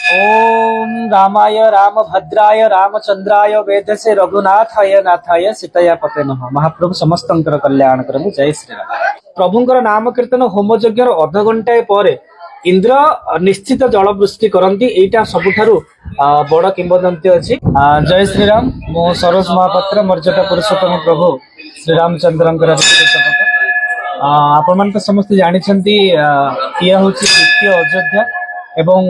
ओम रामाय रामभद्राय रामचंद्राय वेदसे रघुनाथाय नाथाय सीताया पते नमः। महाप्रभु समस्तंकर कल्याण करमु। जय श्री राम। प्रभुंकर नाम कीर्तन होम यज्ञ अध घंटाए पर इंद्र निश्चित जल वृष्टि करती। एटा सबुठारु बड़ किंवदंती अछि। जय श्री राम। मो सरोज महापात्र मर्यादा पुरुषोत्तम प्रभु श्री रामचंद्रंकर आपण तो समस्त जानी यह हूँ द्वितीय अयोध्या एवं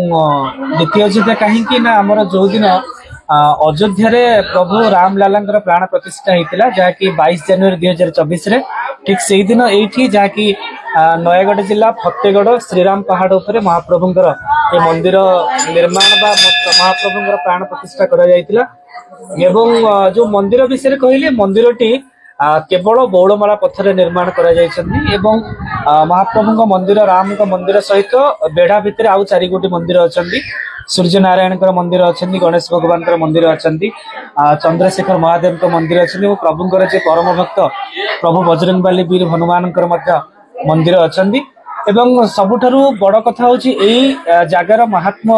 द्वितीय अयोध्या कहीं ना आमर जो दिन अयोध्या प्रभु रामलाला प्राण प्रतिष्ठा होता जहाँकि 22 जनवरी 2024 ठीक से दिन ये जहाँकि नयगढ़ जिला फतेगढ़ श्रीराम पहाड़ उपर महाप्रभुंर ये मंदिर निर्माण बा महाप्रभुंर प्राण प्रतिष्ठा करा जो मंदिर विषय कहले मंदिरटी केवल बौड़माला पत्थर निर्माण करा महाप्रभु मंदिर राम मंदिर सहित बेढ़ा भितर आउ 4 गोटी मंदिर अच्छा। सूर्य नारायण मंदिर अच्छा, गणेश भगवान मंदिर अच्छा, चंद्रशेखर महादेव मंदिर अच्छा, प्रभुंर जे परम भक्त प्रभु बजरंगबली वीर हनुमान मंदिर अच्छा। सबुठारु बड़ कथा हूँ जगार महात्मा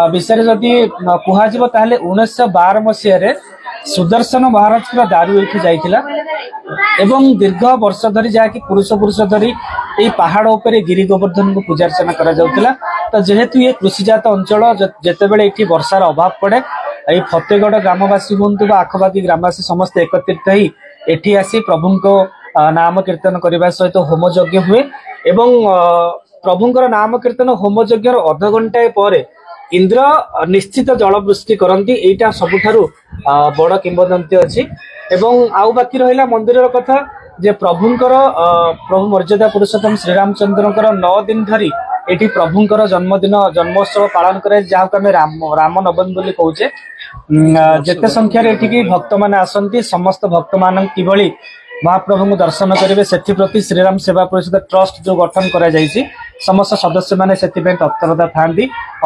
विषय जदि कहुब ताले 1912 मसीह सुदर्शन महाराज दारू एठी जाइथिला एवं दीर्घ वर्ष धरी जहाँकि पुरुष धरी ये पहाड़ उपरे गिरी गोवर्धन को पूजा अर्चना करा जाउतिला। तो जेहेतु ये कृषिजात अंचल जेतेबेले एठी वर्षार अभाव पड़े ये फतेगढ़ ग्रामवासी हुंतु बा आखबाकी ग्रामवासी समस्त एकत्रित ही एठी आसी प्रभु को नाम कीर्तन करने सहित होम यज्ञ हुए एवं प्रभुंर नाम कीर्तन होम यज्ञ अध घंटाए पर इंद्र निश्चित जल वृष्टि करती। एटा सबुठारु बड़ किंवदंती अच्छी। आउ बाकी रहा मंदिर कथा जे प्रभुंकर प्रभु मर्यादा पुरुषोत्तम श्रीरामचंद्रंकर 9 दिन धरी एटी प्रभुंकर जन्मदिन जन्मोत्सव पालन करे जहाँ राम नवमी बोली कहूचे। जेते संख्यार एठी भक्त माने आसंती समस्त भक्त मान किभली महाप्रभु को दर्शन करेंगे से प्रति श्रीराम सेवा परिषद ट्रस्ट जो गठन करा जायछि समस्त सदस्य माने तत्परता था।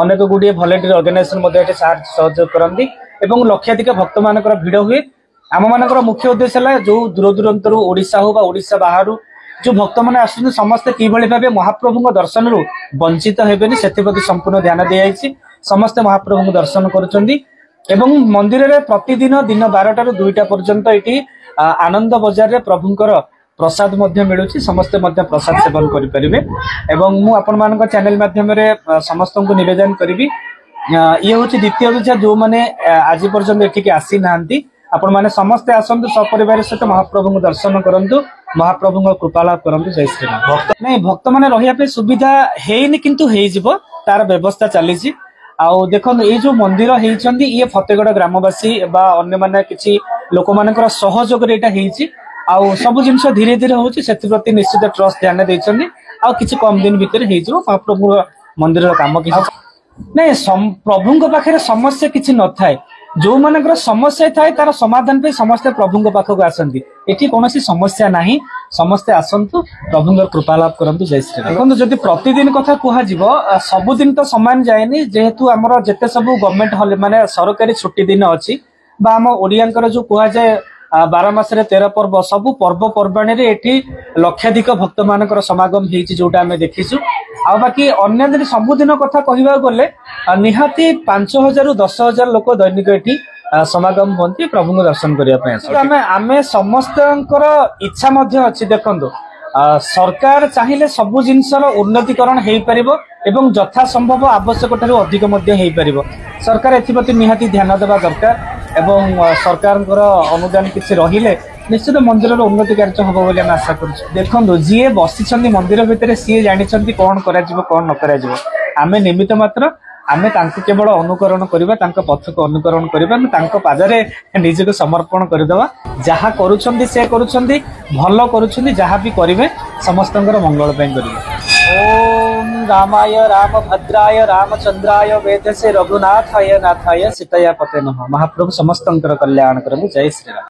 अनेक गुड़िए भलेंटियर ऑर्गेनाइजेशन सहयोग करती एवं लक्षाधिक भक्त मान भिड़ हुए। आम मान मुख्य उद्देश्य है जो दूर दूरांतर ओडिशा हो बा ओडिशा बाहर जो भक्त मैंने आसुच्च समस्ते किभली भाव महाप्रभु दर्शन रु वंचित हेबेनि से संपूर्ण ध्यान दिखाई समस्ते महाप्रभु को दर्शन करुछंती। एवं मंदिर रे प्रतिदिन दिन 12 ରୁ 2ଟା पर्यंत ये आनंद बजार रे प्रभुंकर प्रसाद मिलूची समस्ते प्रसाद सेवन करें। मु आपण मान चैनल माध्यम समस्त को निवेदन करी ये हूँ द्वितीय अयोध्या जो मैंने आज पर्यंत एठिक आसी ना आपण मैंने समस्ते आसतु सपरिवार सहित महाप्रभु को दर्शन करूँ महाप्रभु कृपा लाभ करूँ। जय श्री राम। भक्त नहीं भक्त मैंने रही सुविधा है किंतु हो तार व्यवस्था चली। आउ देखो ये जो मंदिर होती ये फतेगढ़ ग्रामवासी बा अन्य माने किसी लोक मानकर सहयोग आउ सब जिनस धीरे धीरे होची से प्रति निश्चित ट्रस्ट ध्यान देछन्नी। आउ किछि कम दिन भीतर हो महाप्रभु मंदिर काम किछि नहीं प्रभु पाखे समस्या किछि न थाए जो मानकर समस्या थाए तार समाधान पे समस्ते प्रभु पाखक आसंती। एठी कोनोसी समस्या नाही समस्ते आसंतु प्रभुंर कृपा लाभ करंतु। जय श्री राम। देखो जदि प्रतिदिन कथा कह सबुदिन तो समान जाएनि जेहेतु आमर जेते सब गवर्नमेंट हॉल माने सरकारी छुट्टी दिन अच्छी बा आम ओडियांकर जो कह जाए 12 मासरे 13 पर्व सबु पर्वपर्वाणी रे एठी लक्षाधिक भक्त मानकर समागम होईछि जोटा हमें देखिछु। आ बाकी अन्य दिन सबुदिन कथा कहबा गले निहाती 5000 ରୁ 10000 लोक दैनिक एठी समागम होती प्रभु को दर्शन करने। आमे समस्त इच्छा मध्य अच्छी देखो सरकार चाहिए सबु जिनसर उन्नतीकरण हो पारिबो एवं यथा संभव आवश्यक ठारू अधिक हो पारिबो। सरकार एथिप्रति निहाती ध्यान देवा दरकार एवं सरकार अनुदान किसी रहिले निश्चित मंदिर उन्नति कार्य हम बोली आशा करूँ। देखो जी बसी मंदिर भितर सी जानी कौन कौन न कर आम निमित्त मात्र आमे तांको केवल अनुकरण करबा तांको पथ को अनुकरण करबा पादरे निजको समर्पण करदेवा। जहा करूछंदी से करूछंदी भल करूछंदी जहा भी करिवे समस्तंकर मंगल पय करिवे। ओम रामाय रामभद्राय रामचंद्राय वेदसे रघुनाथाय नाथाय सीताया पते नमः। महाप्रभु समस्तंकर कल्याण करमु। जय श्री राम।